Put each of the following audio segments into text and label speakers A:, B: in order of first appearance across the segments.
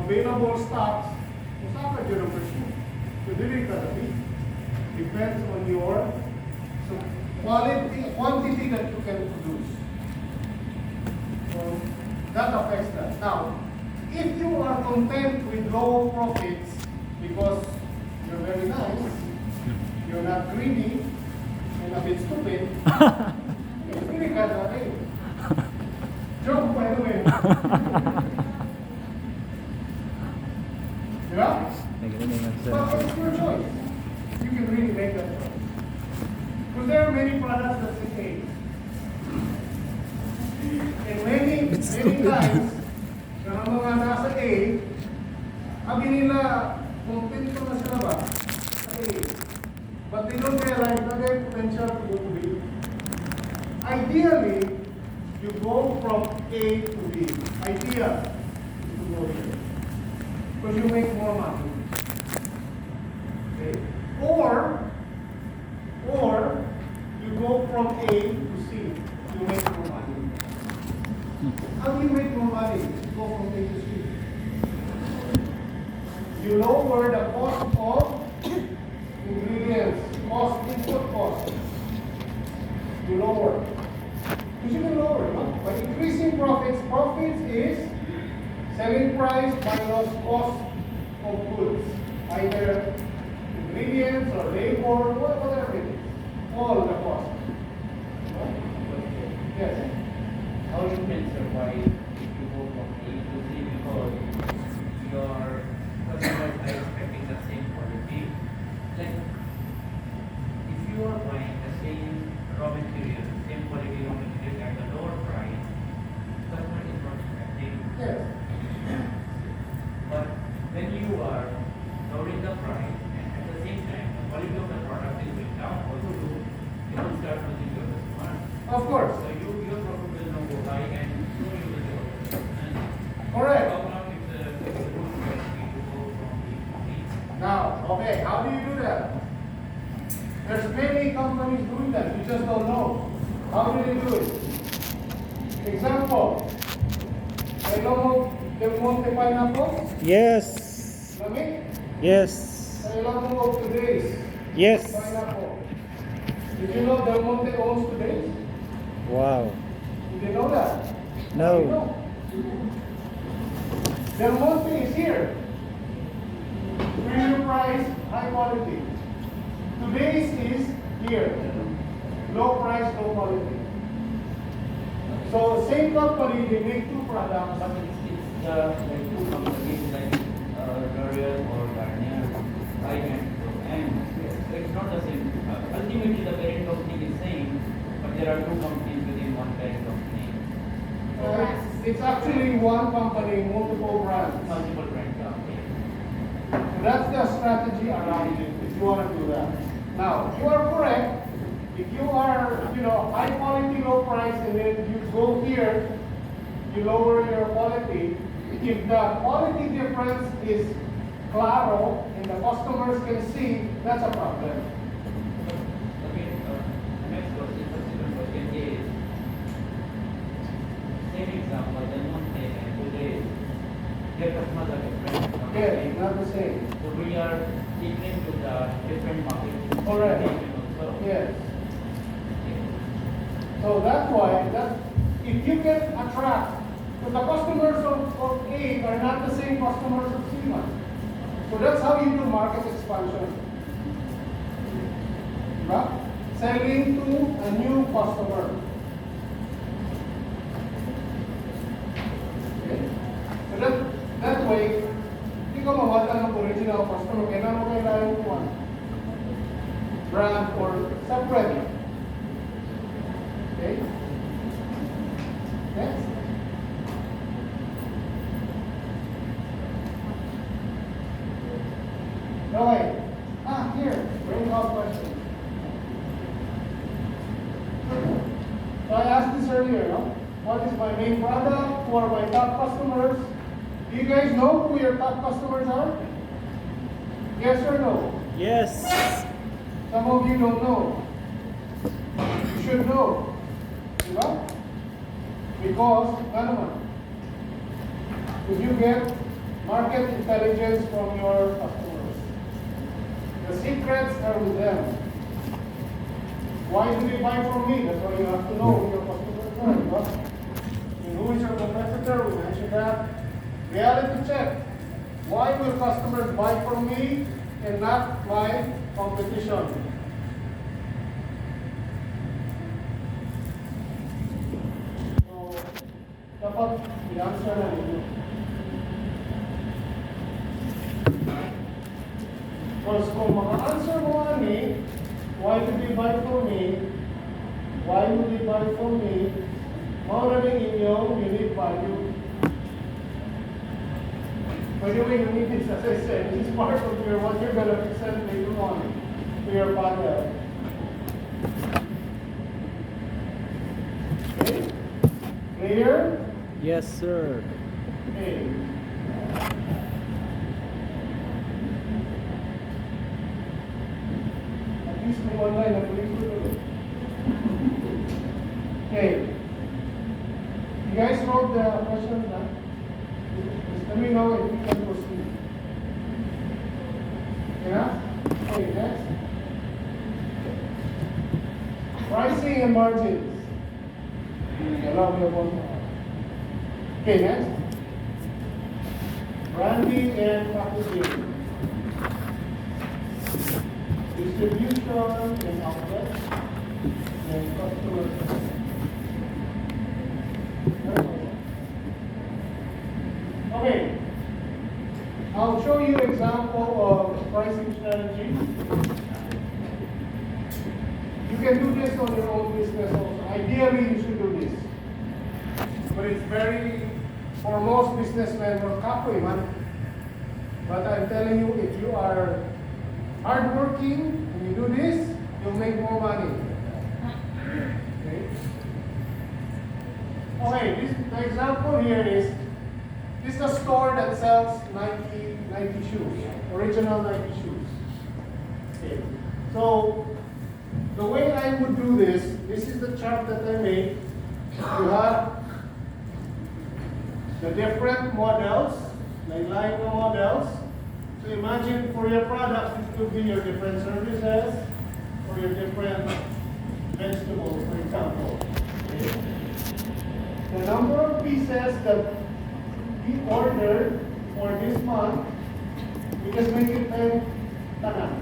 A: available stocks, usaha ka dyan ang pursue. So, dili ka dali. Depends on your quantity that you can produce. So, that affects that. Now, if you are content with low profits because you're very nice, you're not greedy, and a bit stupid, hindi ka dali. Joke, by the way. Yeah? But it's your choice. You can really make that choice. Because there are many products that say A. And many times, yung mga nasa A, sabi nila, contento na sila ba? Sa A. But they don't realize that they have potential to go to B. Ideally, you go from A to B. Ideal is to go here. Because you make more money. Okay? Or you go from A to C. You make more money. How do you make more money? You go from A to C. You lower the cost of ingredients, input cost. You lower. You shouldn't lower, no? By increasing profits is selling price minus cost of goods, either ingredients or labor, whatever it is, all the cost. Yes.
B: How you can survive if you go from A to C because your customers are expecting the same quality? Like if you are buying the same raw material, same quality raw material at a lower price, customer is not expecting.
A: Yes.
B: But when you are lowering the price and at the same time the quality of the product is going down, also you will start losing your customer.
A: Of course.
B: So your profit will not go high and so you will go.
A: Correct.
B: How long is the route strategy to go from B to C?
A: Now, okay, how do you do that? There's many companies doing that. You just don't know. How do they do it? Example. Hello mo Del Monte pineapple?
C: Yes.
A: Lamig?
C: Yes.
A: Hello mo of today's
C: Yes.
A: pineapple. Did you know Del Monte owns today's?
C: Wow.
A: Did you know that?
C: No.
A: You know. Del Monte is here. Premium price, high quality. Today's is here. Low price, low quality. So same company, they make two products.
B: But it's like two companies like L'Oreal or Garnier, and it's not the same. Ultimately, the parent company is same, but there are two companies within one parent company.
A: It's actually one company, multiple brands.
B: Multiple brands. Okay.
A: That's the strategy around it, if you want to do that. Now, you are correct. If you are, high quality, low price, and then you go here, you lower your quality. If the quality difference is claro and the customers can see, that's a problem.
B: Okay, the next question, subsequent question is, same example, the Monte and today, their customers are different.
A: Yeah, not the same.
B: So we are catering to the different market.
A: Correct.
B: Also.
A: Yes. So that's why, if you can attract, because the customers of A are not the same customers of C one. So that's how you do market expansion. Diba? Selling to a new customer. Okay? So that way, hindi ka mawala ng original customer. Kailangan mo kailangan one brand or separate. Okay? Next. Okay. Here. Very hot question. So I asked this earlier, no? What is my main product? Who are my top customers? Do you guys know who your top customers are? Yes or no?
C: Yes.
A: Some of you don't know. You should know. Diba? Because, if you get market intelligence from your customers. The secrets are with them. Why do they buy from me? That's why you have to know who your customers are. Right? And who is your competitor? We mentioned that. Reality check. Why will customers buy from me and not my competition? So, dapat i-answer na ninyo. Because kung maka-answer mo ani, why do they buy from me? Why do they buy from me? Mauna rin inyong unique value. By the way, unique is, as I said, this is part of your what you're going to present later on to your panel. Okay? Clear?
C: Yes, sir.
A: Okay. At least may online na tuloy ko tuloy. Okay. You guys wrote the questions down? Just let me know if you can proceed. Yeah? Okay, next. Pricing and margins. Allow me one more. Okay, next. Branding and packaging. Distribution and outlets. And customer service. Okay, I'll show you example of pricing strategy. You can do this on your own business also. Ideally, you should do this. But it's very, for most businessmen, we're kapoy man. But I'm telling you, if you are hardworking and you do this, you'll make more money. Okay, the example here is, this is a store that sells Nike shoes, original Nike shoes. Okay. So, the way I would do this is the chart that I made. You have the different models, like line of models. So imagine for your products, it could be your different services or your different vegetables, for example. Okay. The number of pieces that we ordered for this month, we just make it 10 tanan.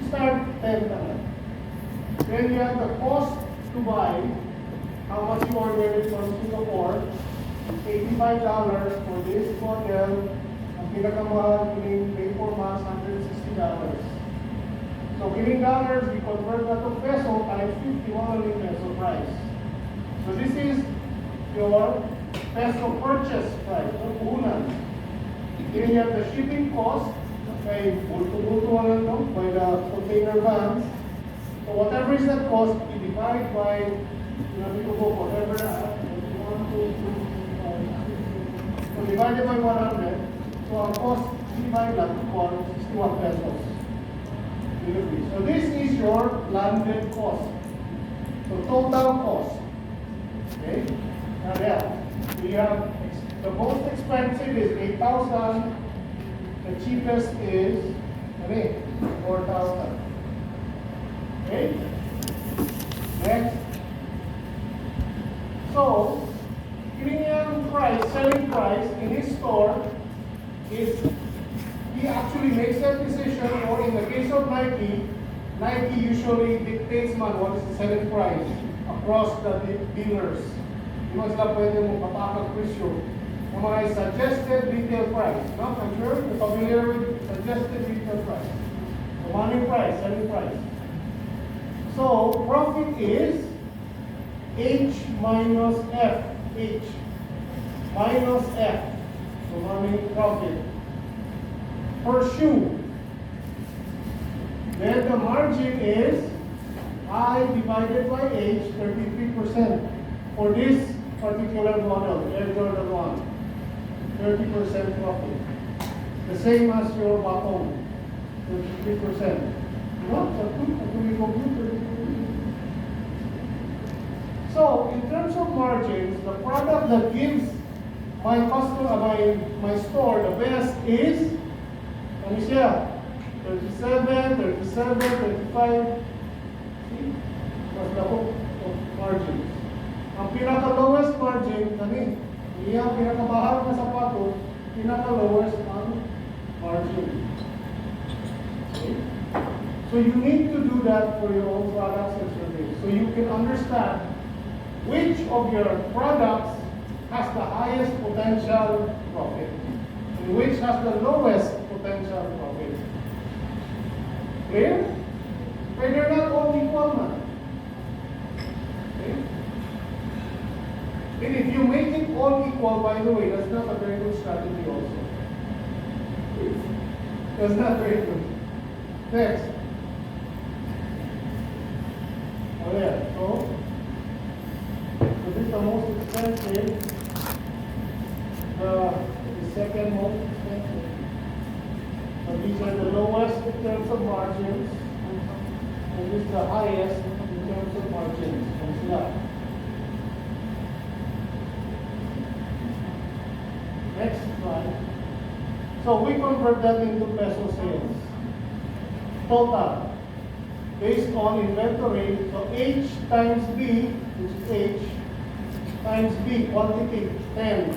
A: Start 10 tanan. Then you have the cost to buy, how much you ordered from Singapore, $85 for this model. Ang pinakamahal, kining 24 months, $160. So kining dollars, we convert that to peso times 51 peso price. So this is your peso purchase price, o puhunan. Then you have the shipping cost, okay, bulto-bulto by the container vans. So whatever is that cost, you divide by, whatever, so divided by 100, so our cost divide lang for 61 pesos. Delivery. So this is your landed cost. So total cost. Okay? Now there. We have the most expensive is 8,000. The cheapest is 4,000. Okay? Next. So, premium price, selling price in his store is, he actually makes that decision, or in the case of Nike, Nike usually dictates man what is the selling price across the dealers. Di ba sila pwede mong patakag presyo ng mga suggested retail price. No? I'm sure you're familiar with suggested retail price. The money price, selling price. So, profit is H minus F. H minus F. So, money profit per shoe. Then the margin is I divided by H, 33% for this particular model, Air Jordan 1. 30% profit. The same as your bottom, 33%. What? So, in terms of margins, the product that gives my customer, my store, the best is, ano siya? 37, 35. See? Mas lako of margins. Ang pinaka-lowest margin, kani, iyang pinaka-bahal na sapatos, pinaka-lowest ang margin. Okay? So you need to do that for your own products and services. So you can understand which of your products has the highest potential profit and which has the lowest potential profit. Clear? But they're not all equal man. Okay? And if you make it all equal, by the way, that's not a very good strategy also. That's not very good. Next. Oh yeah, so this is the most expensive, the second most expensive. So these are the lowest in terms of margins, and this is the highest in terms of margins. Next slide. So we convert that into peso sales. Total. Based on inventory, so H times B, which is H, times B, quantity, 10.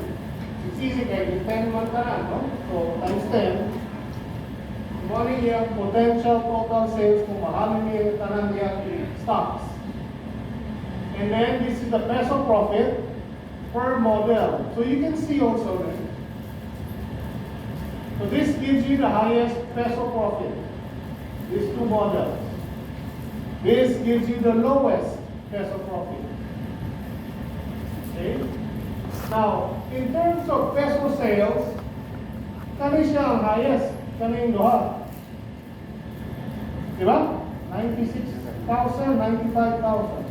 A: It's easy guys, 10 man ka na, no? So, times 10. Money niya, potential total sales kung mahalin niya yung tanan niya stocks. And then, this is the peso profit per model. So, you can see also, right? So, this gives you the highest peso profit. These two models. This gives you the lowest peso profit. Okay? Now, in terms of peso sales, kani siya ang highest, kani yung doha. Diba? 96,000, 95,000.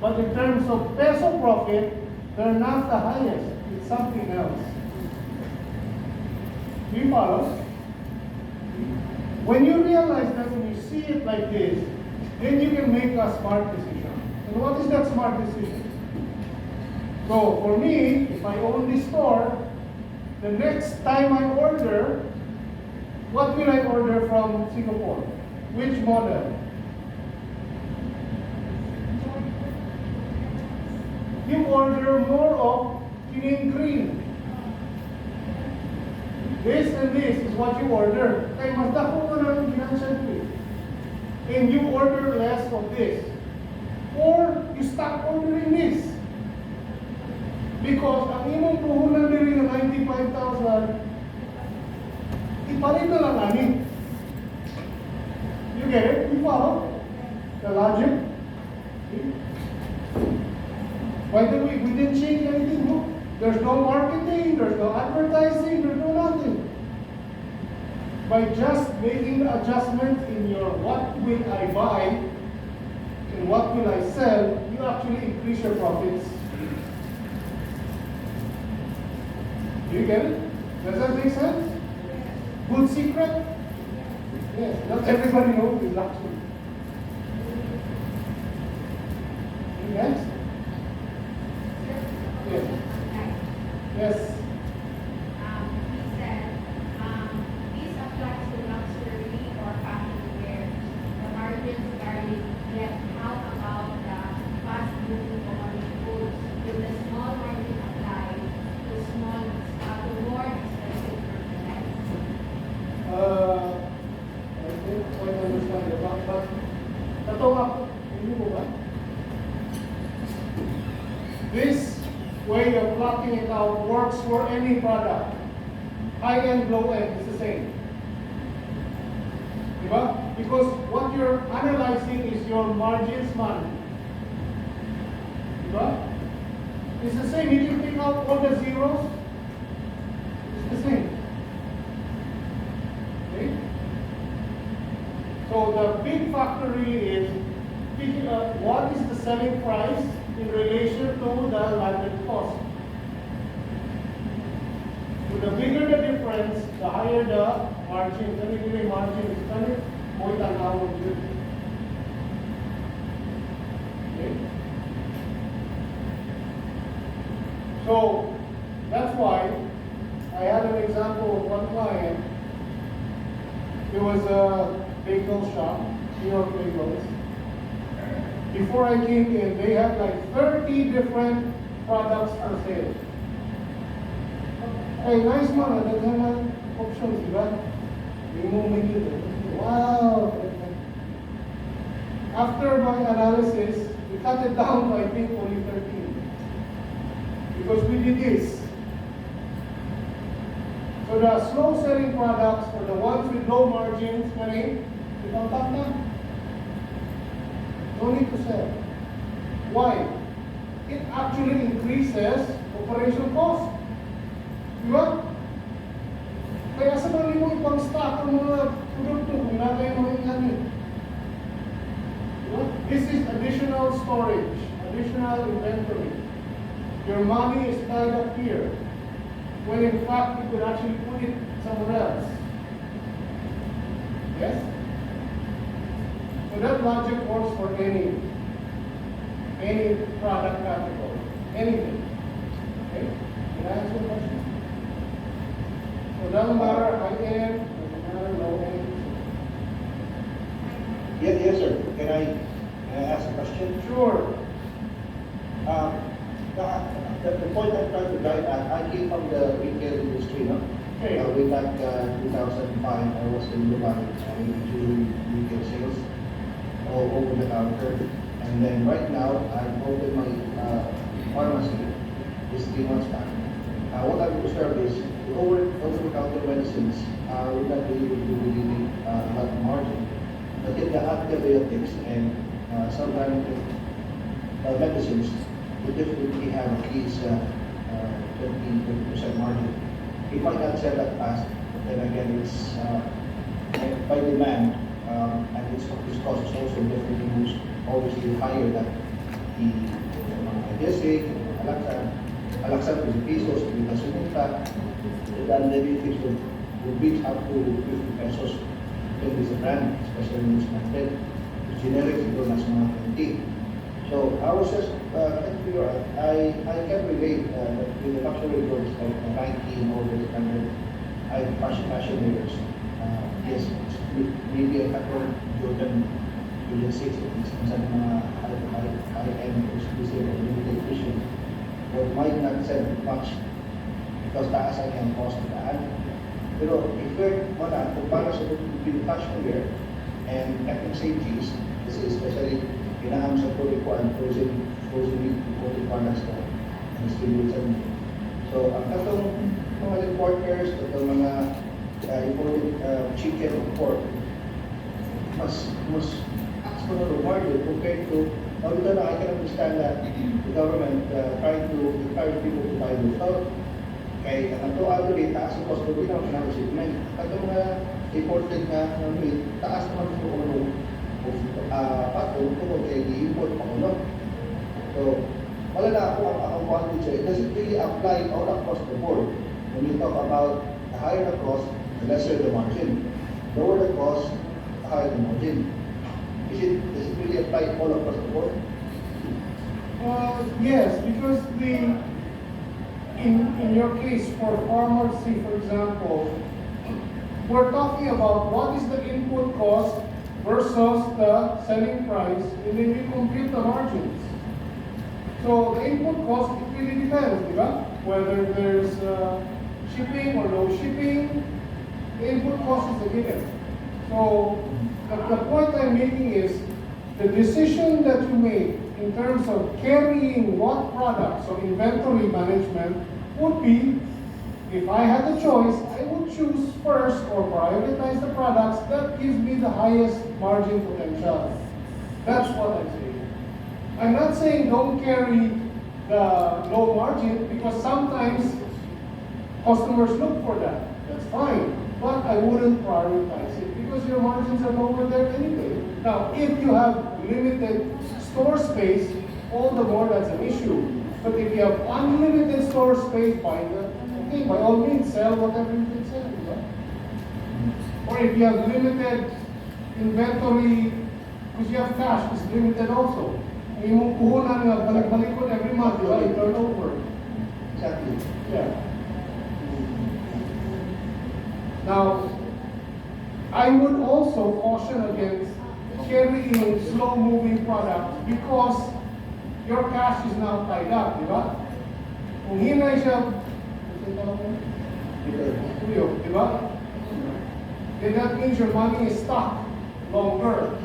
A: But in terms of peso profit, they're not the highest. It's something else. Do you follow? When you realize that, when you see it like this, then you can make a smart decision. And what is that smart decision? So for me, if I own this store, the next time I order, what will I order from Singapore? Which model? You order more of clean green. This and this is what you order. Kaya mas dako mo na yung financial fee. And you order less of this. Or you stop ordering this. Because ang imong puhunan diri ng 95,000, ipalit na lang ani. You get it? You follow the logic? By the way, we didn't change anything, no? There's no marketing, there's no advertising, there's no nothing. By just making the adjustment in your what will I buy and what will I sell, you actually increase your profits. Do you get it? Does that make sense? Good secret? Yes, not everybody knows this actually. Next? Yes. Yes.
C: He said, these applies to luxury or fashion wear. The margins vary, yet how about the fast-moving commodity goods? Will the small margin apply to more expensive merchandise?
A: I think I understand it, but ito nga, hindi mo ba? This way of plotting it out works for any product. High-end, low-end, it's the same. Diba? Because what you're analyzing is your margins man. Diba? It's the same. You can take out all the zeros. It's the same. Okay? So the big factor really is picking up what is the selling price in relation to the landed cost. So the bigger the difference, the higher the margin. Typically margin is more than our good. Okay? So that's why was a bagel shop, New York Bagels. Before I came in, they had like 30 different products for sale. Hey, nice man, naghahanap options, di ba? May mo menu doon. Wow! After my analysis, we cut it down to I think only 13. Because we did this. So the slow selling products or the ones with low margins, money, itong top na. No need to sell. Why? It actually increases operation cost. Diba? Kaya sa mali mo ipang stock ang mga produkto kung na kayo mga ingani. Diba? This is additional storage, additional inventory. Your money is tied up here, when in fact you could actually put it somewhere else. Yes? So that logic works for any product category, anything. Okay? Can I answer your question? So it doesn't matter high end, doesn't matter low end.
D: Yes, sir. Can I ask a question?
A: Sure.
D: The point I'm trying to drive at, I came from the retail industry, no?
A: Okay.
D: Way back 2005, I was in Dubai. I do retail sales all over the counter. And then right now, I've opened my pharmacy just 3 months back. What I've observed is the over-the-counter medicines will not be able to really a lot of margin. But in the antibiotics and sometimes medicines, we definitely have at least 20% margin. If I not sell that fast, then again it's by demand, and its cost is also definitely obviously higher than the basic, Alaksan is pesos, with the sumunta, then the benefits will reach up to 50 pesos. Then it's a brand, especially when it's branded. It's generic, it will last mga 20. So I was just trying to figure out, I can relate with the luxury goods like Nike and all those kind of fashion wears. Yes, maybe a couple Jordan 6 minsan mga high-end exclusive or limited edition, or might not sell much because taas ang yung cost ng daan. Pero if we're kung para sa fashion wear and ethnic safeties, kasi especially kinaham sa frozen meat products na distribute sa meat. So, ang katong mga importers, katong mga imported chicken or pork, mas for the market compared to, although I can understand that the government trying to encourage people to buy local. Kaya ang ito actually, taas ang cost of living ng shipment. Katong imported na meat, taas naman po patong tungkol kay i-import pa ulo. So, wala na ako ang advantage sa it. Does it really apply all across the board? When you talk about the higher the cost, the lesser the margin. Lower the cost, the higher the margin. Does it really apply all across the board?
A: Yes, because in your case for pharmacy, for example, we're talking about what is the input cost versus the selling price, and then we compute the margins. So the input cost, it really depends, diba? Whether there's shipping or no shipping, the input cost is a given. So the point I'm making is the decision that you make in terms of carrying what products or inventory management would be, if I had a choice, I would choose first or prioritize the products that gives me the highest margin potential. That's what I'm saying. I'm not saying don't carry the low margin, because sometimes customers look for that. That's fine. But I wouldn't prioritize it because your margins are lower there anyway. Now, if you have limited store space, all the more that's an issue. But if you have unlimited store space, by all means, sell whatever you can sell. Right? Or if you have limited inventory, because you have cash, it's limited also. May mong puhunan nga balik-balikon every month, diba? You turn over.
D: Exactly.
A: Yeah. Now, I would also caution against carrying slow-moving products because your cash is now tied up, di ba? Kung hinay siya, di ba? Then that means your money is stuck longer.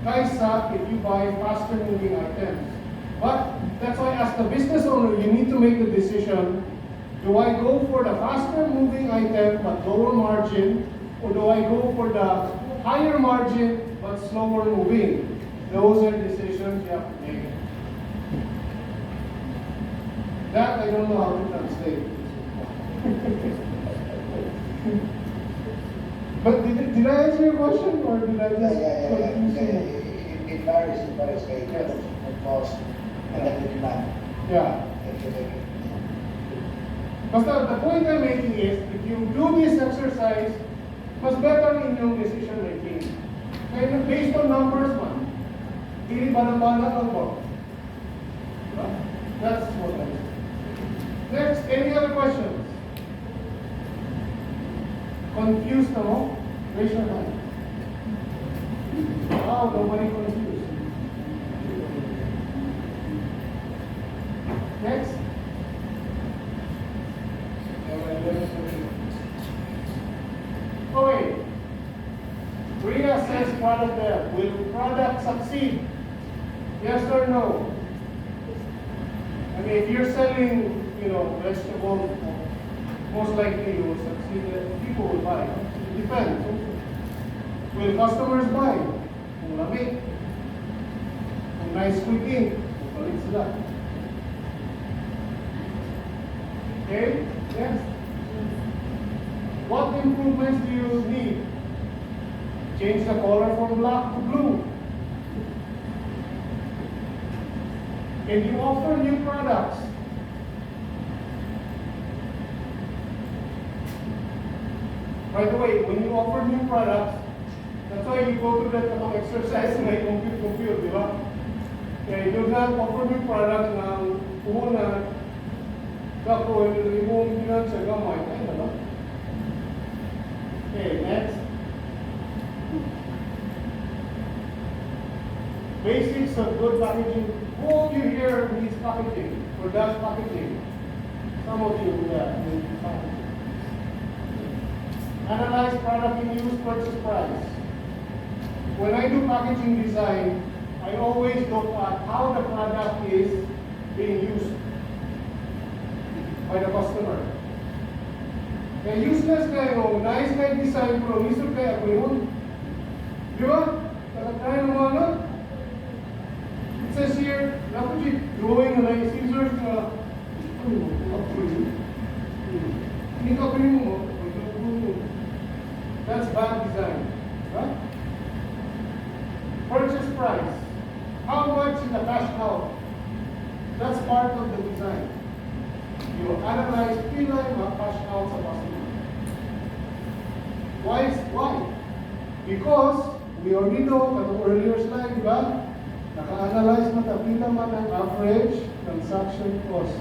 A: Kaysa if you buy faster-moving items. But that's why as the business owner, you need to make the decision, do I go for the faster-moving item but lower margin, or do I go for the higher margin but slower moving? Those are decisions you have to make. That I don't know how to translate. But did I answer your question, or did I just confuse you?
D: It varies by terms of cost and then the demand.
A: Yeah. But the point I'm making is, if you do this exercise, mas better in your decision making. Kaya based on numbers man, hindi banang-bana lang po. Diba? That's what I say. Next, any other questions? Confused na mo? Raise your hand. Wow, nobody confused. Next. Okay. Rhea says product there. Will product succeed? Yes or no? I mean, if you're selling, vegetables, most likely you will succeed. People will buy. It depends. Will customers buy? Kung lamig. Kung nice cooking. Palit sila. Okay? Yes? What improvements do you need? Change the color from black to blue. Can you offer new products? By the way, when you offer new products, that's why you go through that exercise na compute, di ba? Kaya you do not offer new products na una, kako, yung ginan sa gamay, ay na. Okay, next. Basics of good packaging. Who of you here needs packaging or does packaging? Some of you, yeah, need packaging. Analyze product in use, purchase price. When I do packaging design, I always look at how the product is being used by the customer. Kaya useless kayo, nice na yung design, pero mismo kaya ako yun. Di ba? Nakatry ng mga na. It says here, dapat yung drawing na yung scissors na hindi ka pa mo. That's bad design. Right? Purchase price. How much is the cash out? That's part of the design. You analyze pila yung cash out sa customer. Why? Because we already know, at earlier slide, di ba? Naka-analyze na pila man ang average transaction cost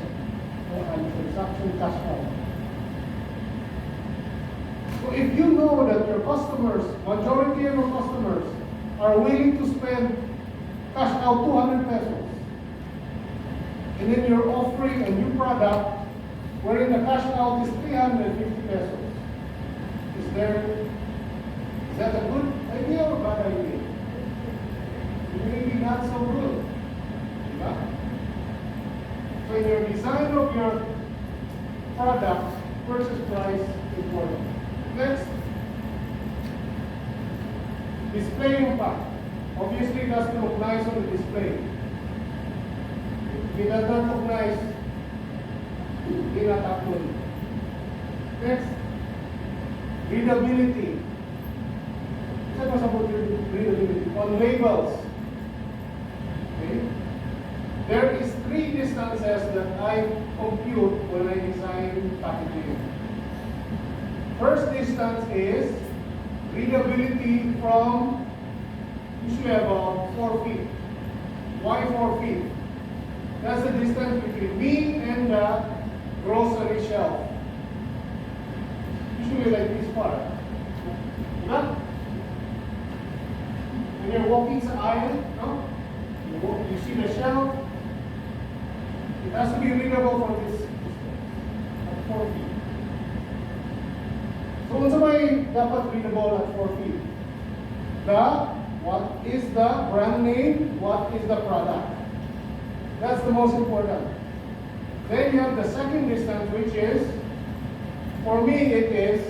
A: and transaction cash out. So if you know that your customers, majority of your customers, are willing to spend cash out 200 pesos, and then you're offering a new product wherein the cash out is 350 pesos, is that a good idea or bad idea? Maybe not so good. Yeah? So in your design of your product, purchase price is important. Next, display impact. Obviously, it has to look nice on the display. If it does not look nice, it not happen. Next, readability. Saan mas about readability? On labels. Okay? There is 3 distances that I compute when I design packaging. First distance is readability from usually about 4 feet. Why 4 feet? That's the distance between me and the grocery shelf. Usually like this far. Not When you're walking sa aisle, no? You see the shelf. It has to be readable for this at 4 feet. So unsa may dapat readable at 4 feet? What is the brand name? What is the product? That's the most important. Then you have the second distance, which is, for me, it is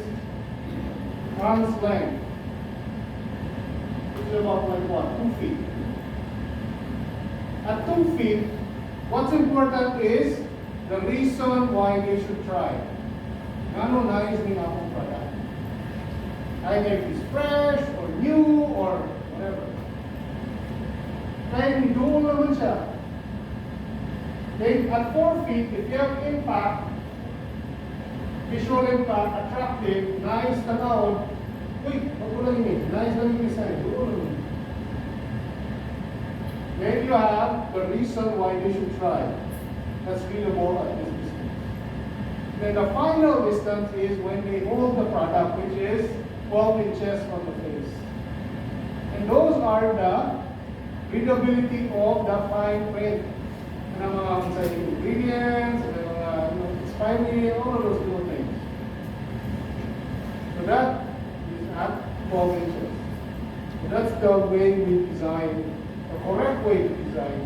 A: arm's length. Which is about like what? 2 feet. At 2 feet, what's important is the reason why they should try. Ngano nais ning akong product. Either it is fresh or new or whatever. Kaya doon naman siya. Okay, at 4 feet, if you have impact, visual impact, attractive, nice tanawon, uy, magulang yun, nice lang yung design, doon naman. Then you have the reason why they should try. That's readable at this distance. Then the final distance is when they hold the product, which is 12 inches from the face. And those are the readability of the fine print. And ang mga inside ingredients, and ang mga expiry, all of those little things. So that is at 12 inches. So that's the way we design, the correct way to design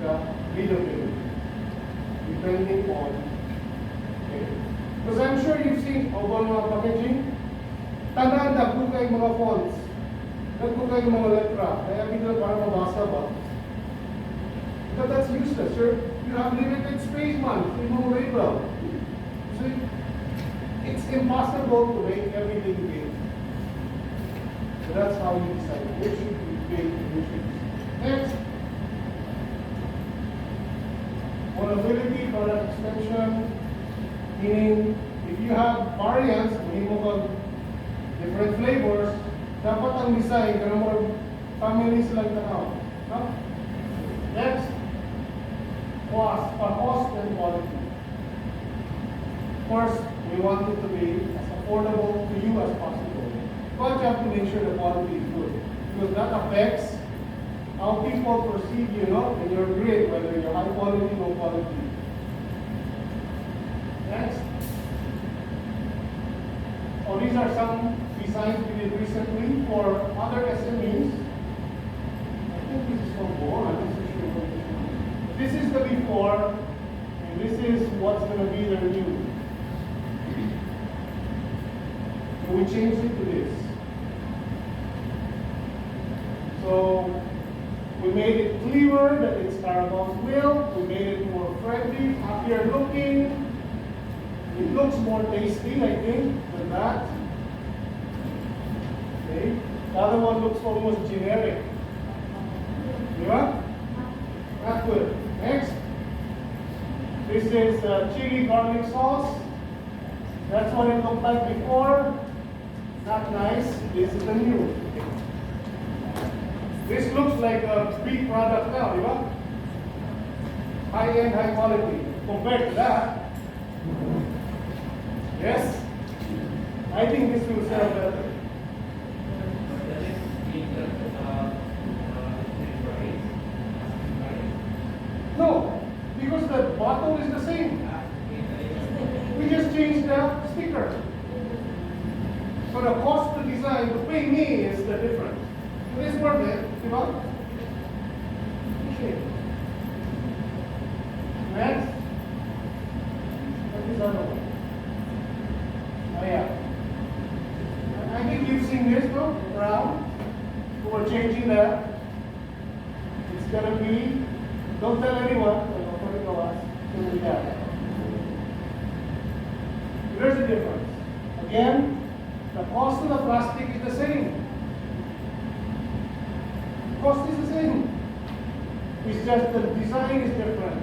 A: the readability, depending on, okay. Because I'm sure you've seen over mga packaging, tandaan na kung kayo mga fonts, kung kayo mga letra, kaya bigla para mabasa ba? But that's useless, sir. You have limited space, man. You know very well. So it's impossible to make everything big. So that's how you decide which should be big and which should be small. Next, vulnerability product extension, meaning if you have variants, different flavors, dapat ang design kaya mo families lang tanaw. No? Next, cost and quality. Of course, we want it to be as affordable to you as possible. But you have to make sure the quality is good. Because that affects how people perceive you, in your grade, whether you're high quality, low quality. Next. Oh, these are some designs we did recently for other SMEs. I think this is from Bohr. I'm not so sure what this is. This is the before, and this is what's going to be the new. So we changed it to this. So we made it clearer that it's Caramel's milk. We made it more friendly, happier looking. It looks more tasty, I think, than that. Okay. The other one looks almost generic. Yeah? Not good. Next. This is chili garlic sauce. That's what it looked like before. Not nice. This is the new. This looks like a big product now, right? High-end, high quality. Compared to that, yes, I think this will sell better. No, because the bottle is the same. We just changed the sticker. So the cost to design, to pay me, is the difference. It is worth it, right? Okay. Next. What is other one? Oh yeah. I think you've seen this, no? Around. We're changing that. It's gonna be, don't tell anyone, there's a difference. Again, the cost of the plastic is the same. The cost is the same. It's just the design is different.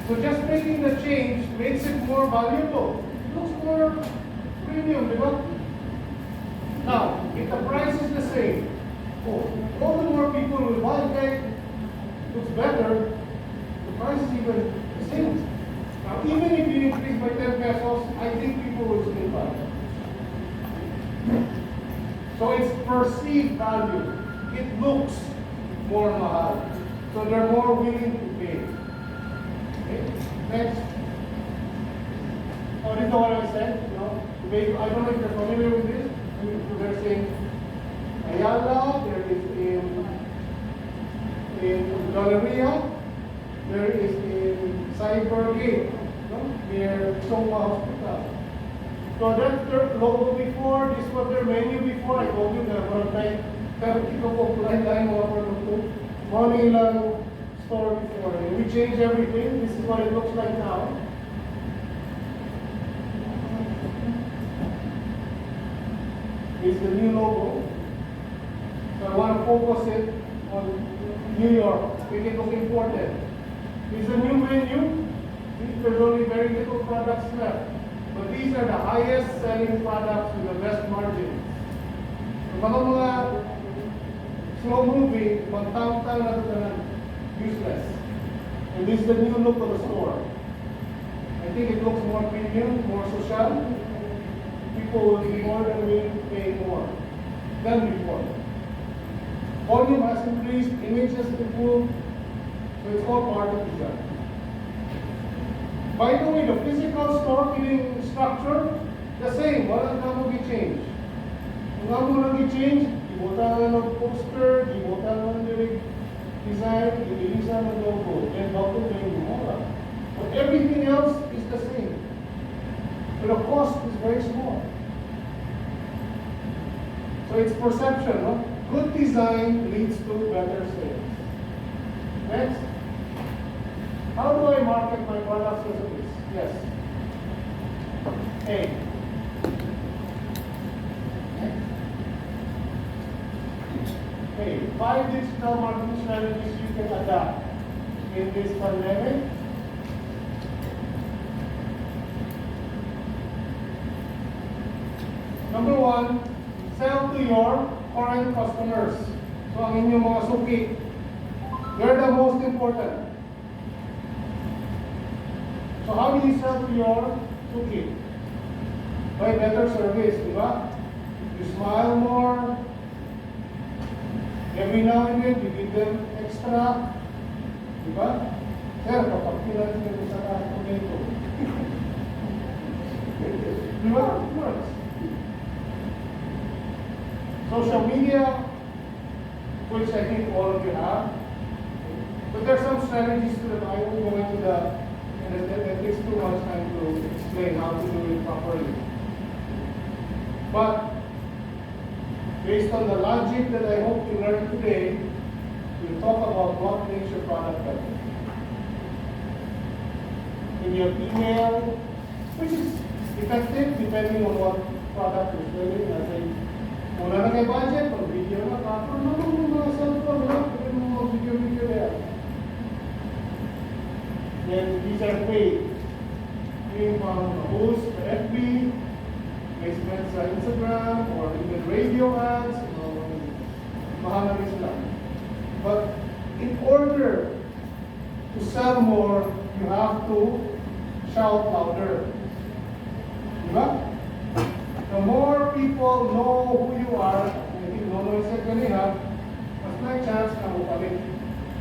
A: So just making the change makes it more valuable. It looks more premium, right? Now, if the price is the same, all the more people will buy it. Looks better. The price is even the same. Now, even if you increase by 10 pesos, I think people will still buy. So it's perceived value. It looks more mahal. So they're more willing to pay. Okay? Next. Oh, this is what I said. I don't know if you're familiar with this. There's in Ayala, there is in Galleria, there is in Cybergate, near Soma Hospital. So that's their logo before, this was their menu before. I told you that one time, pero ito po kulay lang mga produkto. Morning lang store before. And we changed everything. This is what it looks like now. This is the new logo. So I want to focus it on New York. Make it look important. This is a new menu. There's only very little products left. But these are the highest selling products with the best margins. So mga slow moving, magtang-tang na ito useless. And this is the new look of the store. I think it looks more premium, more social. People will be more than willing to pay more than before. Volume has increased, image has improved, so it's all part of the job. By the way, the physical store feeling structure, the same, wala na mo gi-change. Kung nga mo lang gi-change, ibutan ng poster, ibutan ng lyric design, ililisan ng logo, and bakit na yung gumora. But everything else is the same. But the cost is very small. So it's perception, no? Good design leads to better sales. Next. How do I market my products as it is? Yes. A. Okay, 5 digital marketing strategies you can adapt in this pandemic. Number 1, sell to your current customers. So ang inyong mga suki, they're the most important. So how do you sell to your suki? By better service, di ba? You smile more. Every now and then, you give them extra. Di ba? Sir, kapag pinag ko sa tomato. Di ba? It works. Social media, which I think all of you have. But there are some strategies to that. I won't go into it takes too much time to explain how to do it properly. But based on the logic that I hope you learned today, we'll talk about what makes your product better. In your email, which is effective depending on what product you're selling. I think, kung na kay budget, pag video na, kapag mga cellphone, pwede mo video there. Then these are paid. Yung post for FB, placement sa Instagram, or even radio ads, mahal na sila. But in order to sell more, you have to shout louder. Diba? The more people know who you are, I think no is kanina, mas may chance na mo pa rin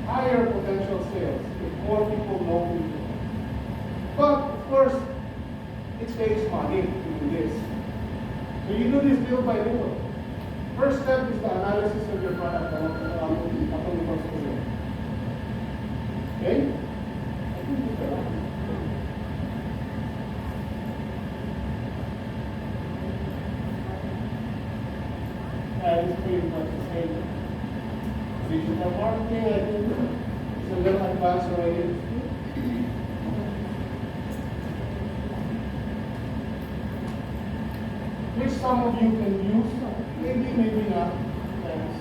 A: higher potential sales if more people know who you are. But of course, it takes money to do this. So you do this little by little. First step is the analysis of your product. Okay? I think it's the right. It's pretty much the same. Digital marketing, I think, is a little advanced already. Which some of you can use, maybe not. Thanks.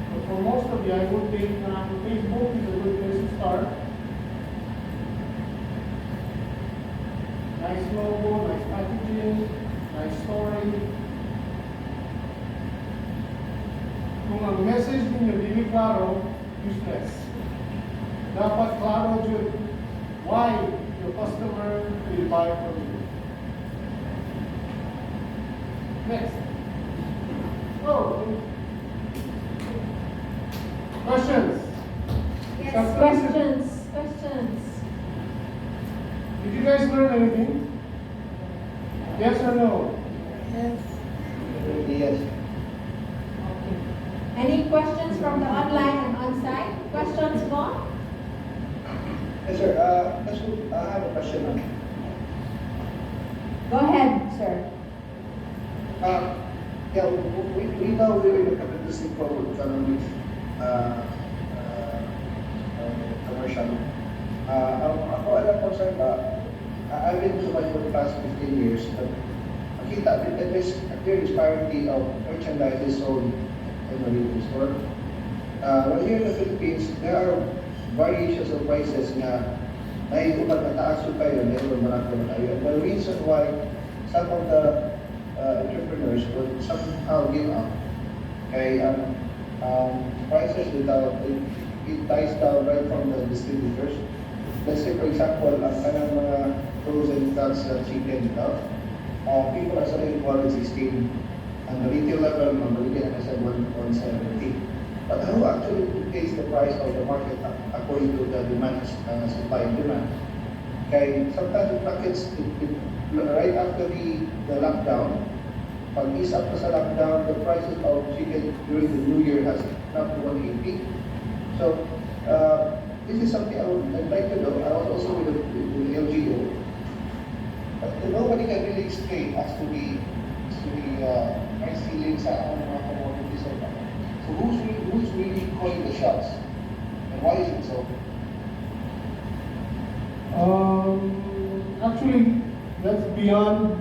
A: But for most of you, I would think Facebook is a good place to start. Nice logo, nice packaging, nice story. Kung ang message ninyo hindi klaro, useless. Dapat klaro dyan. why your customer will buy from you. Next. Oh. Questions?
C: Yes,
A: Some
C: questions.
A: Did you guys learn anything? Yes or no?
C: Yes.
D: Yes.
C: Okay. Any questions from the online and on-site? Questions, Mo?
D: Yes, sir. I have a question now.
C: Go ahead, sir.
D: Yeah, we know we're in a capitalistic economy, commercial. Ako alam ko, sir, I've been to Dubai for the past 15 years, but nakita that there's a clear disparity of merchandise sold in the retail store. Well, here in the Philippines, there are variations of prices na naiupat na taas yung tayo, naiupat marami na tayo. And the reason why some of the entrepreneurs will somehow give up kay prices without it dies down right from the distributors. Let's say, for example, ang kanang mga frozen cuts chicken stuff, people are selling 116, and the retail level, normally I said 170. But who actually dictates the price of the market according to the demand, supply and demand? Okay, sometimes it packets right after the lockdown. Pag ease up sa lockdown, the prices of chicken during the New Year has not to 180. So this is something I'd like to know. I was also with the LGO, but nobody can really explain as to the price ceiling sa mga commodities or not. So who's really calling the shots, and why is it so?
A: Actually, that's beyond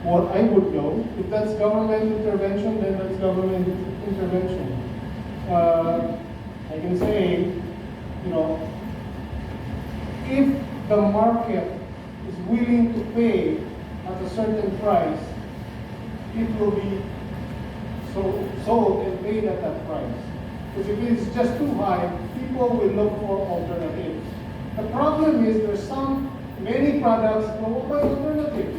A: what I would know. If that's government intervention, then that's government intervention. I can say, if the market is willing to pay at a certain price, it will be sold and paid at that price. Because if it's just too high, people will look for alternatives. The problem is there's many products na wala alternative,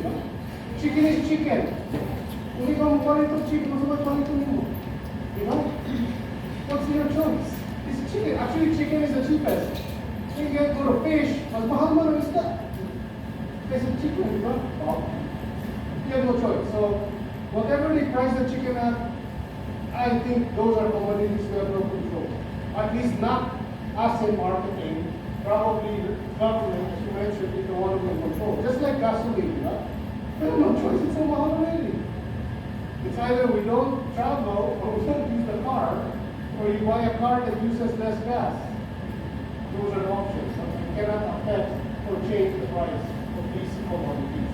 A: Chicken is chicken. Hindi ka mukha nito chicken, mas nito mo. What's your choice? It's chicken. Actually, chicken is the cheapest. You can go to fish, mas mahal mo ng isda. Kasi chicken, you have no choice. So, whatever they price the chicken at, I think those are commodities we have no control. At least not us in marketing. Probably the government, as you mentioned, is the one who can control. Just like gasoline, we have no choice. It's so mahal already. It's either we don't travel or we don't use the car, or you buy a car that uses less gas. Those are the options. You cannot affect or change the price of these commodities.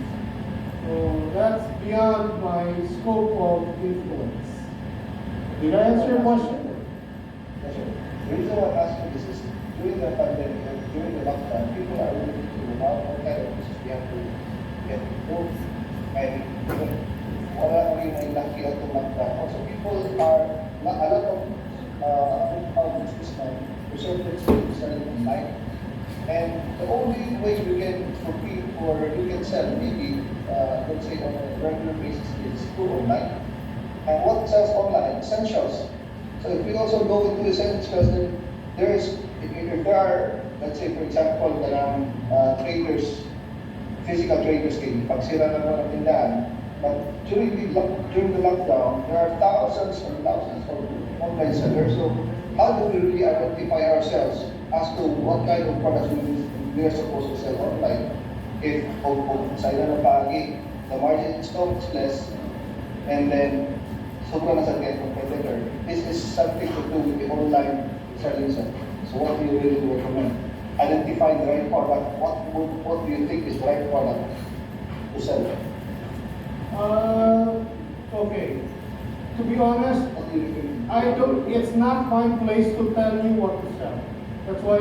A: So that's beyond my scope of influence. Did I answer your question?
D: Yes, sir. The reason why I'm asking this is during the pandemic, during the lockdown, people are willing to do what kind of business we have to get moved. And wala rin ay laki at lockdown. Also, people are, a lot of businessmen who certain things selling online. And the only way you can compete or you can sell, maybe, let's say on a regular basis, is through online. And what sells online? Essentials. So if we also go into essentials, then if there are, let's say for example, traders, physical traders can pagsira na ng tindahan. But during the lockdown, there are thousands and thousands of online sellers. So how do we really identify ourselves as to what kind of products we are supposed to sell online? If sa ilan na bahagi, the margin is less, and then sobrang nasa competitor. This is something to do with the online selling side. So what do you really recommend? Identify the right product. What do you think is the right product to sell?
A: Okay. To be honest,
D: What do you think?
A: it's not my place to tell you what to sell. That's why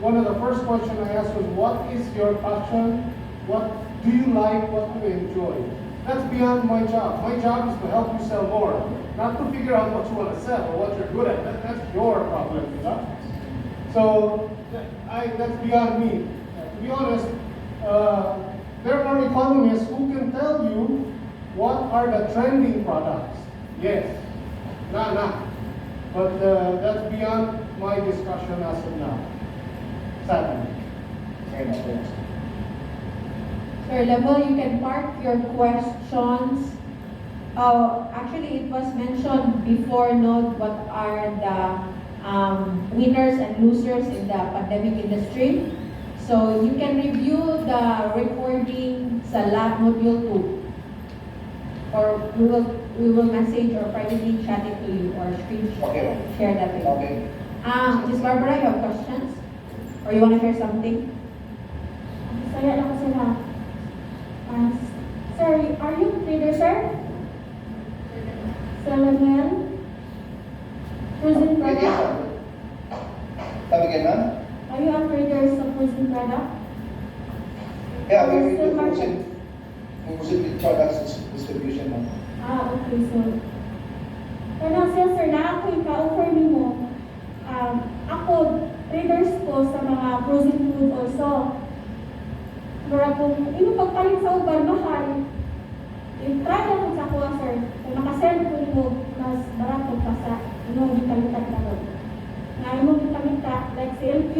A: one of the first questions I asked was, what is your passion? What do you like? What do you enjoy? That's beyond my job. My job is to help you sell more, not to figure out what you want to sell or what you're good at. That's your problem, So that's beyond me. To be honest, there are economists who can tell you what are the trending products. Yes, nah. But that's beyond my discussion as of now. Sadly.
D: Fair enough, yes.
C: Sir Level, you can park your questions. Actually, it was mentioned before, no, what are the winners and losers in the pandemic industry. So you can review the recording sa lab module 2. Or we will message or privately chat it to you or screen
D: Okay.
C: share that with you.
D: Okay.
C: Ms. Barbara, you have questions? Or you want to share something?
E: Saya lang sila. Sorry, are you trader, sir? Salaman? Frozen product?
D: Come again, ma'am?
E: Are you a trader sa frozen product?
D: Yeah, we
E: Or
D: do
E: still market?
D: frozen meat products distribution, ma'am.
E: Okay, so. Kaya siya, sir, na ako ika-offer mo. Ako, traders ko sa mga frozen food also. Para kung ino pagpalit sa uban, mahal. I-try na ko sa kuha, sir. Kung nakasend ko mo, mas barato pa sa ino gitalitan na ron. Nga imo gitalita, like si LQ,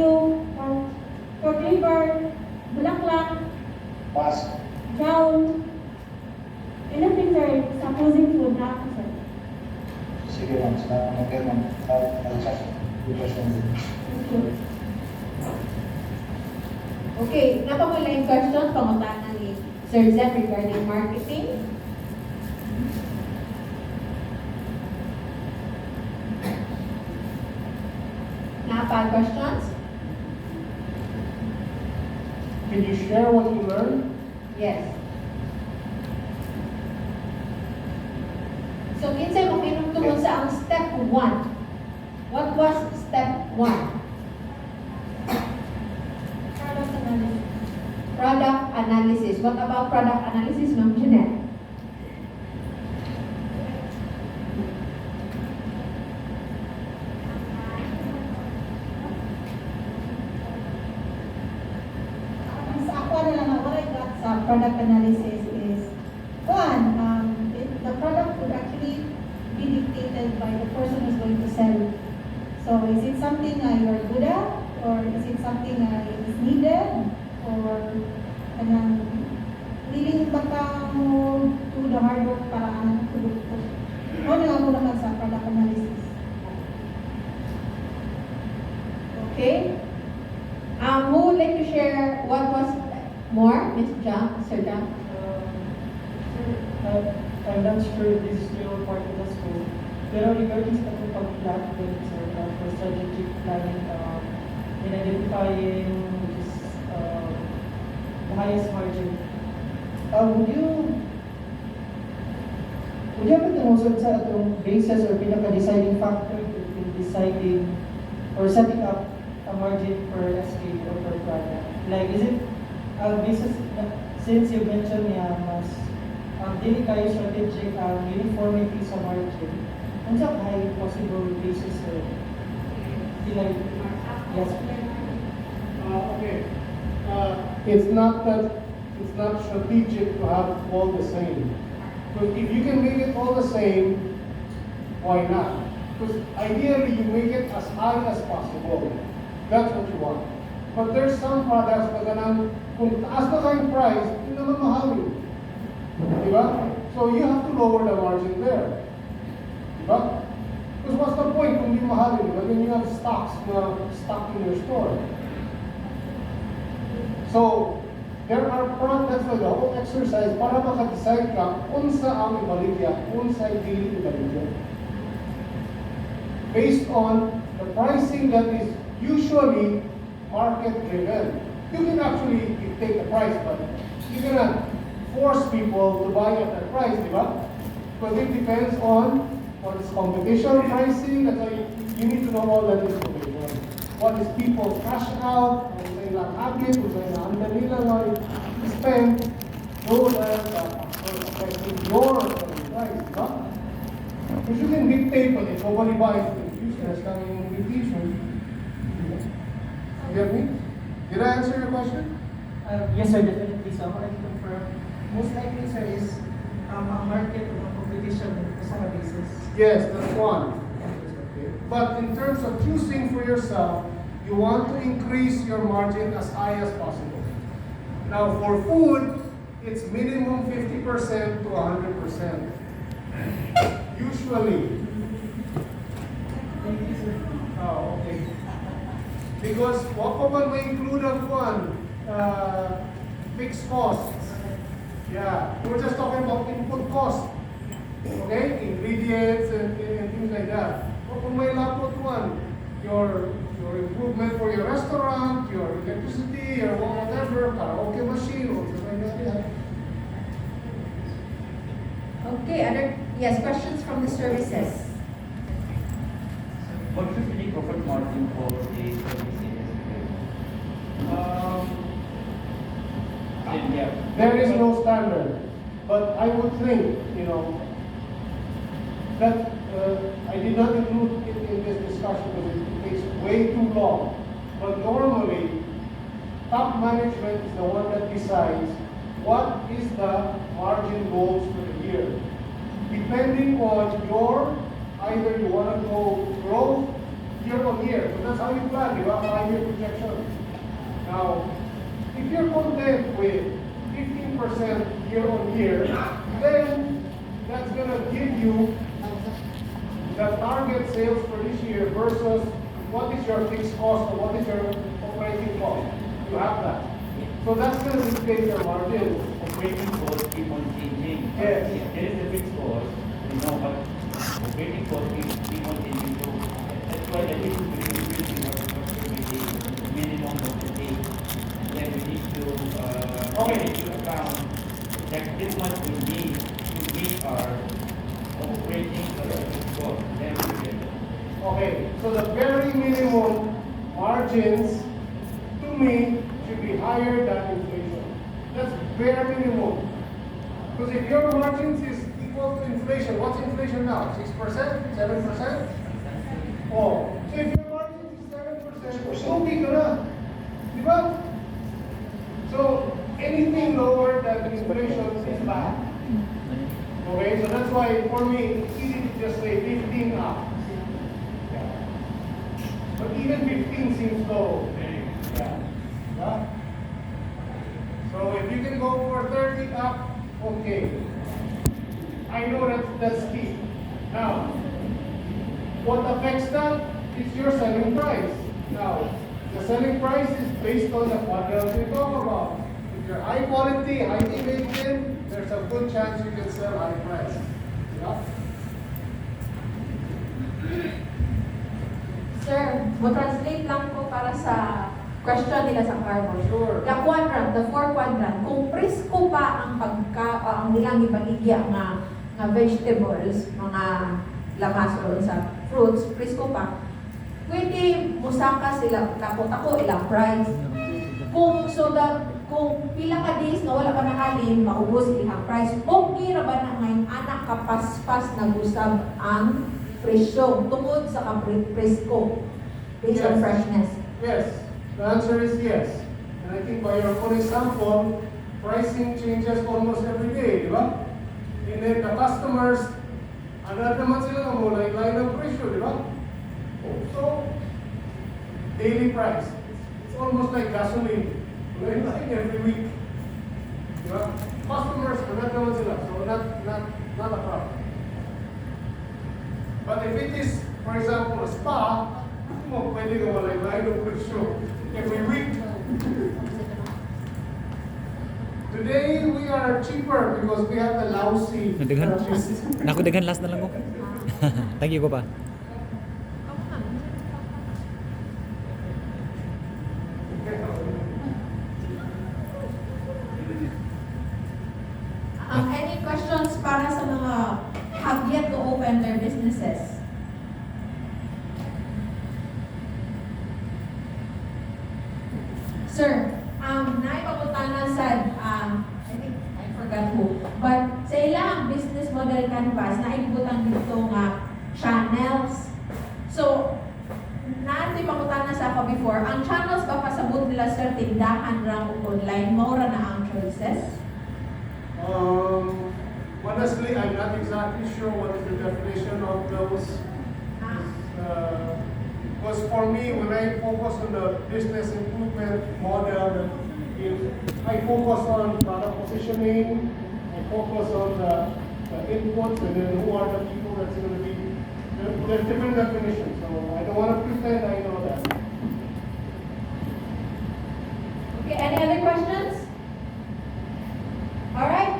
E: for flavor, bulaklak,
D: Pass.
E: jawn, anything, sir, sa frozen food na ako, sir.
D: Sige, ma'am. Salamat kayo, ma'am. I'll check the question.
E: Thank you.
C: Okay, napamula yung question, pangutangan ni Sir Zed regarding marketing. Napa questions?
A: Can you share what you learned?
C: Yes. So, kinsay mo kinugtungod sa ang step 1. What was step 1?
E: Product analysis.
C: Product analysis. What about product analysis, Ma'am Jeanette?
F: Sa ako na lang, what I got sa product analysis is, one, the product would actually be dictated by the person who's going to sell. So is it something you're good at, or is it something is needed, or willing ba ka mo do the hard work para ang produkto? Ano nga ako naman sa product analysis?
C: Okay. Who would like to share what was more? Ms. Jang, Sir Jang?
G: I'm not sure if this is still part of the school. Pero regarding sa pag-plan for strategic planning, in identifying the highest margin, would you have to also sa atong basis or pinaka-deciding factor in deciding or setting up a margin per SKU or per product? Like, is it basis, since you mentioned mas dili kayo strategic uniformity sa margin, unsa high possible basis or like, yes.
A: Okay. It's not strategic to have all the same. But if you can make it all the same, why not? Because ideally you make it as high as possible. That's what you want. But there's some products na ganang, kung taas na kayong price, hindi naman mahalin. Diba? So you have to lower the margin there. Diba? Because what's the point kung hindi mahalin? Diba? Then you have stocks na stock in your store. So, there are products for the whole exercise para maka-decide ka unsa ang ibaligya, unsa dili ibaligya. Based on the pricing that is usually market-driven. You can actually dictate the price, but you cannot force people to buy at that price, di ba? Because it depends on what is competition pricing. That's why you need to know all that information. What is people's cash out, kung sa'yo lang habit, kung sa'yo lang handa nila nga spend, those are affecting your price, di ba? Because you can dictate, but if nobody buys, the users coming in with t-shirts. You get me? Did I answer your question?
G: Yes, sir, definitely. So, ako like confirm. Most likely, sir, is ang market o ang competition sa basis.
A: Yes, that's one. Okay. But in terms of choosing for yourself, you want to increase your margin as high as possible. Now, for food, it's minimum 50% to 100%. Usually.
G: Thank you, sir.
A: Oh, okay. Because what pa man may include ang one, fixed costs. Yeah, we're just talking about input costs. Okay, ingredients and things like that. What pa may lapot one, your improvement for your restaurant, your electricity, or whatever, karaoke machine, or something like that.
H: Okay, yes, questions from the services.
B: What should be the profit margin for the service industry? Yeah.
A: There is no standard, but I would think, that I did not include it in this discussion because it takes way too long. But normally, top management is the one that decides what is the margin goals for the year. Depending on either you want to go growth year on year, so that's how you plan, you have 5-year projection. Now, if you're content with 15% year on year, then that's going to give you the target sales for this year versus what is your fixed cost or what is your operating cost. You have that. So that's going to dictate your margin.
B: Operating costs keep on changing.
A: Yes.
B: There is a fixed cost, but operating costs keep on changing. So that's why I think we need to be the minimum of the day. Then we need to take into account that this much we need to meet our operating cost. Then we get it.
A: Okay, so the very minimum margins to me should be higher than inflation. That's bare minimum. Because if your margins is equal to inflation, what's inflation now? 6%? 7%? Oh, so if your margins is 7%, okay ka na. Di ba? So anything lower than inflation is bad. Okay, so that's why for me it's easy to just say 15 up. Yeah. But even 15 seems low. Yeah. Yeah. So if you can go for 30 up, okay. I know that's key. Now, what affects that is your selling price. Now, the selling price is based on the quadrants we talk about. If you're high quality, high innovation, there's a good chance you can sell high price. Yeah?
H: Sir, mo-translate lang po para sa question nila sa carbon.
A: Sure.
H: The quadrant, the 4 quadrant, kung presko pa ang nilang ibaligya nga vegetables, mga lamas o sa fruits, presko pa, pwede musaka sila, ako ilang price. Kung pila ka days na wala pa nahalin, maubos ilang price. Okay ra ba na ngayon anak kapaspas na gusab ang presyo tungod sa presko based on
A: Yes.
H: freshness?
A: Yes. The answer is yes. And I think by your own example, pricing changes almost every day, di ba? And then the customers, ano naman sila mo, like line ng presyo, di ba? So, daily price. It's almost like gasoline. Line every week. Di ba? Customers, ano naman sila. So, not a problem. But if it is, for example, a spa, pwede ka malay ng presyo every week. Today, we are cheaper because we have the lousy
I: Nadaghan.
A: electricity.
I: Naku, daghan last na lang ko. Thank you ko pa.
H: Any questions para sa mga have yet to open their businesses? Sir, naipaputana sa, I think, I forgot who, but sa ilang business model canvas, naibutan dito nga channels. So, naati makutana sa ako before, ang channels ba pasabot nila sir tindahan lang o online, maura na ang choices?
A: Honestly, I'm not exactly sure what is the definition of those. Because for me, when I focus on the business improvement model, I focus on product positioning, I focus on the inputs, and then who are the people that's going to be. There's different definitions, so I don't want to pretend I know that.
H: Okay, any other questions? All right.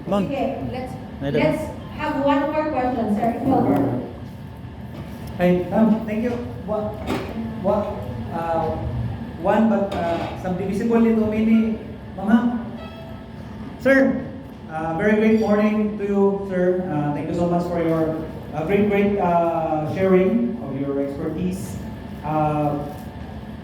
I: Ma'am.
H: Okay, let's
I: Madam.
H: have one more question, sir. Hilbert.
J: Hey, thank you. One, but subdivisible into many. Mama, sir, very great morning to you, sir. Thank you so much for your great sharing of your expertise.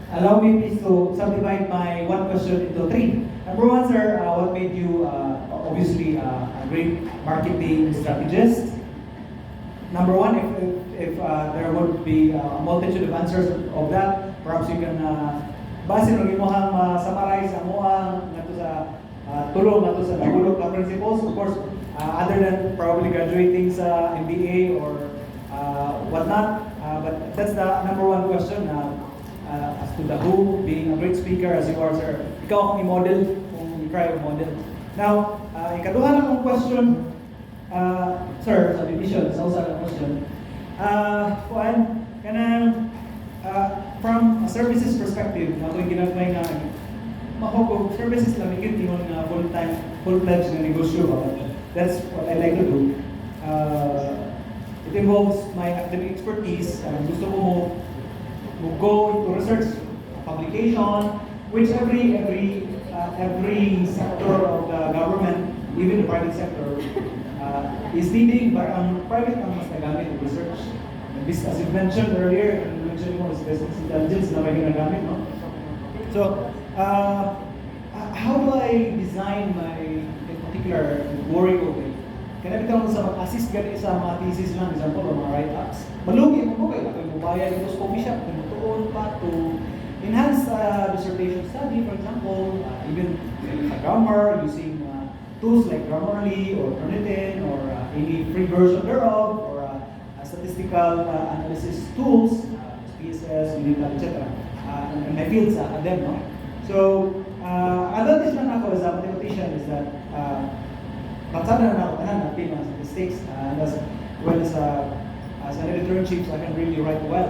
J: Allow me please to subdivide my one question into three. Number one, sir, what made you obviously a great marketing strategist? Number one, if there would be a multitude of answers of that, perhaps you can base ng imuhang summarize amo ang nato sa tulong nato sa nagulog na principles. Of course, other than probably graduating sa MBA or whatnot, but that's the number one question. As to the who, being a great speaker as you are, sir, ikaw akong i-model, kung i-try model. Now, ikaduha na kong question, sir, sa division, sa usa ka question. Kuan, kanang from a services perspective, ako yung ginagmay nga, mahogog, services lang, ikit yung full-fledged na negosyo. That's what I like to do. It involves my academic expertise. Gusto ko mo go into research, publication, which every sector of the government, even the private sector, is needing, but ang private ang mas nagamit ng research. As you mentioned earlier, you mentioned mo is business intelligence na may ginagamit, no? So, how do I design my, in particular, worry okay? Kaya bitaw sa mag-assist gani sa mga thesis lang, example, o mga write-ups. Malugi mo kay ako yung bayad ito sa coffee shop, tinutuon pa to enhance dissertation study, for example, even grammar, using tools like Grammarly or Turnitin or any free version thereof, or statistical analysis tools, PSS, Unital, etc. And my fields them, no? So, advantage lang ako as a mathematician is that pansada na ako tanan natin mga statistics, as well as an editor-in-chief, so I can really write well.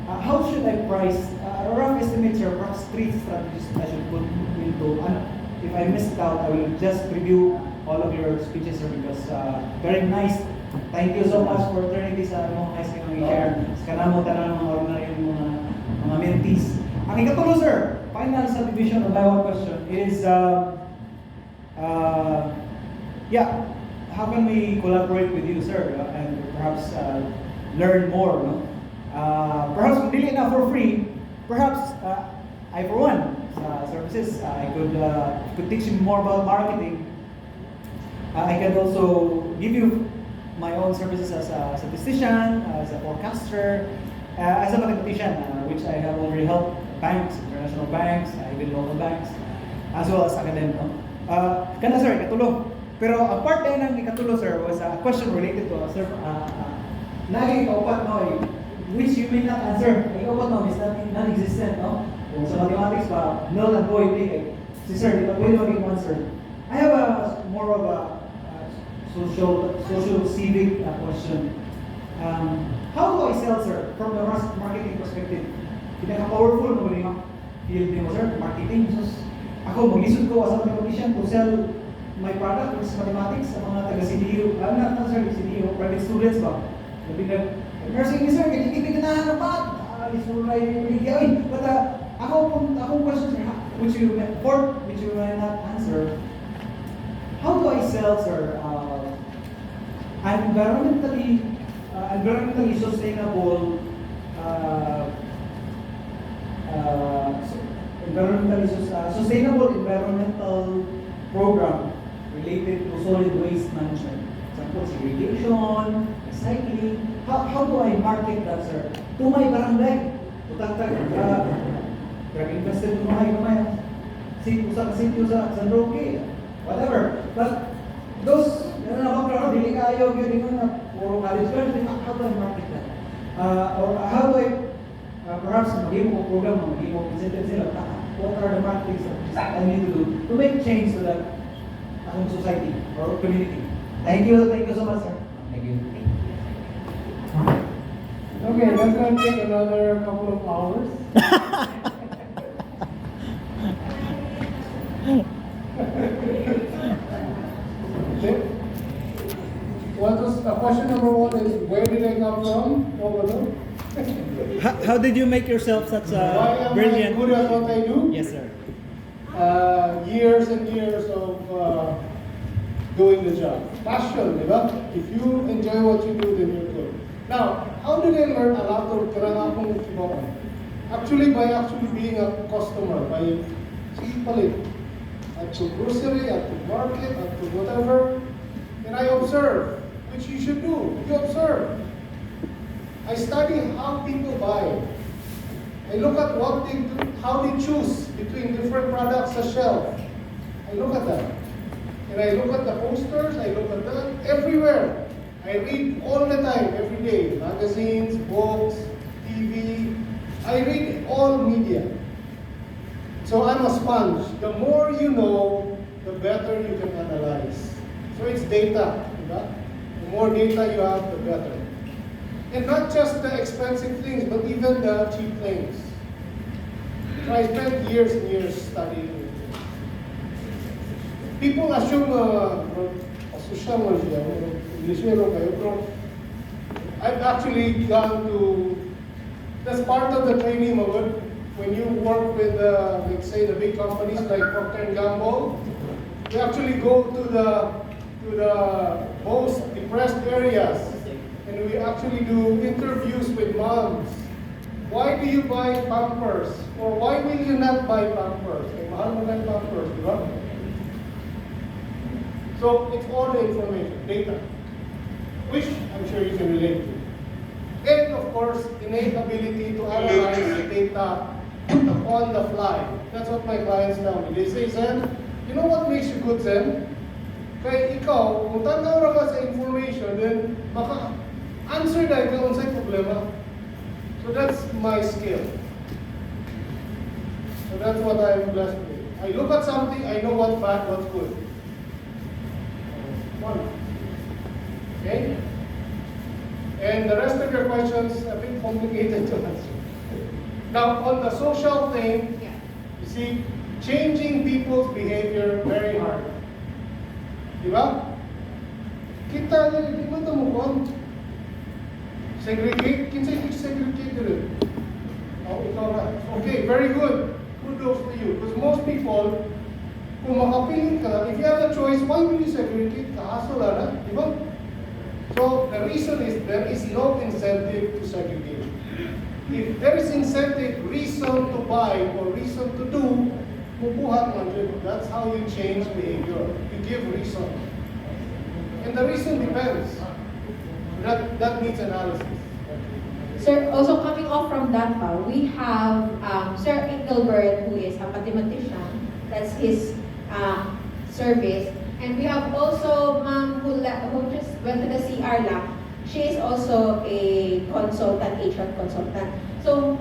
J: How should I price, a rough estimate, sir, perhaps 3 strategies I should put into, if I missed out, I will just review all of your speeches, sir, because very nice. Thank you so much for turning this mga nice kayong i-share. Kanamo tanan mga ordinary mga mentees. Ang ikatulo, sir, final subdivision of my one question is, how can we collaborate with you, sir, and perhaps learn more, no? Perhaps kung dili na for free, perhaps I for one services I could teach you more about marketing. I can also give you my own services as a statistician, as a forecaster, as a mathematician, which I have already helped banks, international banks, even local banks, as well as academic. Kana sir, ikatulo. Pero ang part din ng ikatulo, sir, was a question related to naging kaupat, no, which you may not answer. Ang kaupat, no, is non-existent, no? Kung sa mathematics pa, null and void, si sir, di ba pwede maging answer? I have more of a social civic question. How do I sell, sir, from the marketing perspective? Pinaka-powerful mo rin field mo, sir, marketing. So, ako, mag-isod ko as a mathematician to sell my product, which is mathematics, sa mga taga-CDU, not necessarily CDU, private students ba? Sabi na, nursing ni sir, kaya na ano pa, isulay yung but akong question, sir, which you may not answer, how do I sell, sir, environmentally sustainable sustainable environmental program related to solid waste management? For example, segregation, recycling, how do I market that, sir? To my barangay. Utang-tag, drug invested to kamay. Usa ka sityo sa San Roque, whatever. But those, background, dili kayo, yun na, puro college graduate, how do I market that? Or how do I, perhaps, mag-give mo program, mag-give mo incentive sila, what are the marketing strategies that I need to do to make change to that society or community? Thank you so much, sir. Thank you.
A: Okay, that's going to take another couple of hours. Okay. What was question number one is where did I come from? Over there.
I: How did you make yourself such
A: Why
I: a
A: am
I: brilliant?
A: I good at what I do?
I: Yes, sir.
A: Years and years of doing the job. Passion, diba? If you enjoy what you do, then you're good. Now, how did I learn a lot of karangapong kibawang? Actually, by being a customer, by palit at the grocery, at the market, at the whatever, and I observe, which you should do. You observe. I study how people buy. I look at what they do, how they choose between different products on shelf. I look at that. And I look at the posters, I look at that everywhere. I read all the time, every day. Magazines, books, TV. I read all media. So I'm a sponge. The more you know, the better you can analyze. So it's data. Right? The more data you have, the better. And not just the expensive things, but even the cheap things. So I spent years and years studying. People assume, I've actually gone to, that's part of the training mode. When you work with, let's say, the big companies like Procter & Gamble, you actually go to the most depressed areas, and we actually do interviews with moms. Why do you buy Pampers? Or why will you not buy Pampers? Mahal mo ng Pampers, di ba? So it's all the information, data, which I'm sure you can relate to. And of course, innate ability to analyze the data on the fly. That's what my clients tell me. They say, Zen, you know what makes you good, Zen? Kaya ikaw, kung tanaw ra ka sa information, then baka answer dahil ka unsay problema. So that's my skill. So that's what I'm blessed with. I look at something, I know what's bad, what's good. One. Okay? And the rest of your questions are a bit complicated to answer. Now, on the social thing, you see, changing people's behavior very hard. Diba? Kita, di ba ito mo segregate? Kinsa yung segregate rin? Oh, ikaw na. Okay, very good. Kudos to you. Because most people, kung makapiling ka, if you have a choice, why will you segregate? Kahaso na, di ba? So, the reason is there is no incentive to segregate. If there is incentive, reason to buy or reason to do, mubuhat man yun. That's how you change behavior. You give reason. And the reason depends. That needs analysis.
H: Sir, also coming off from that, we have Sir Engelbert, who is a mathematician. That's his service. And we have also Ma'am who just went to the CR lab. She is also a consultant, HR consultant. So,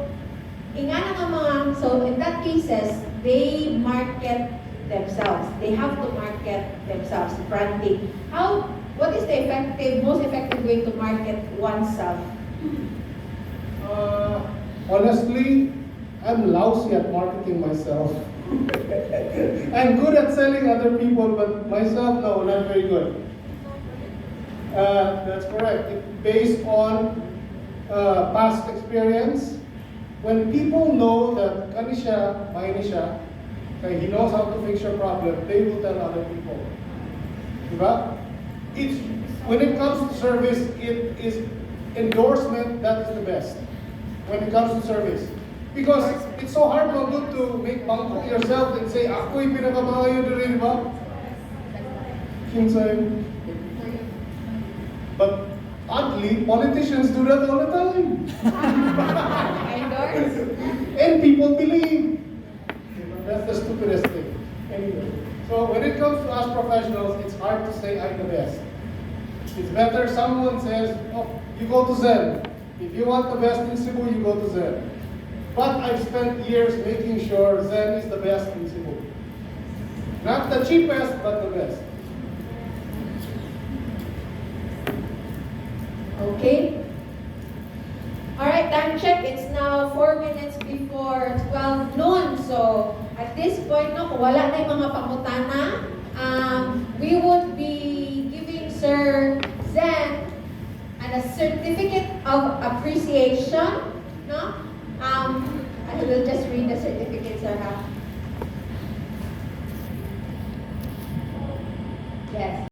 H: so in that cases, they market themselves. They have to market themselves, branding. What is the most effective way to market oneself?
A: Honestly, I'm lousy at marketing myself. I'm good at selling other people, but myself, no, not very good. That's correct. It's based on past experience. When people know that kanisha, siya, okay, he knows how to fix your problem, they will tell other people. Diba? When it comes to service, it is endorsement that is the best. When it comes to service. Because it's so hard to make bangko yourself and say, ako'y pinakamayo diri, diba? Kinsay. But Oddly, politicians do that all the time.
H: Endorse?
A: And people believe. That's the stupidest thing. Anyway, so when it comes to us professionals, it's hard to say I'm the best. It's better someone says, oh, you go to Zen. If you want the best in Cebu, you go to Zen. But I've spent years making sure Zen is the best in Cebu. Not the cheapest, but the best.
H: Okay. Alright, time check. It's now 4 minutes before 12 noon. So, at this point, no, kung wala na yung mga pangutana, we would be giving Sir Zen a certificate of appreciation. No? I will just read the certificates I have. Yes.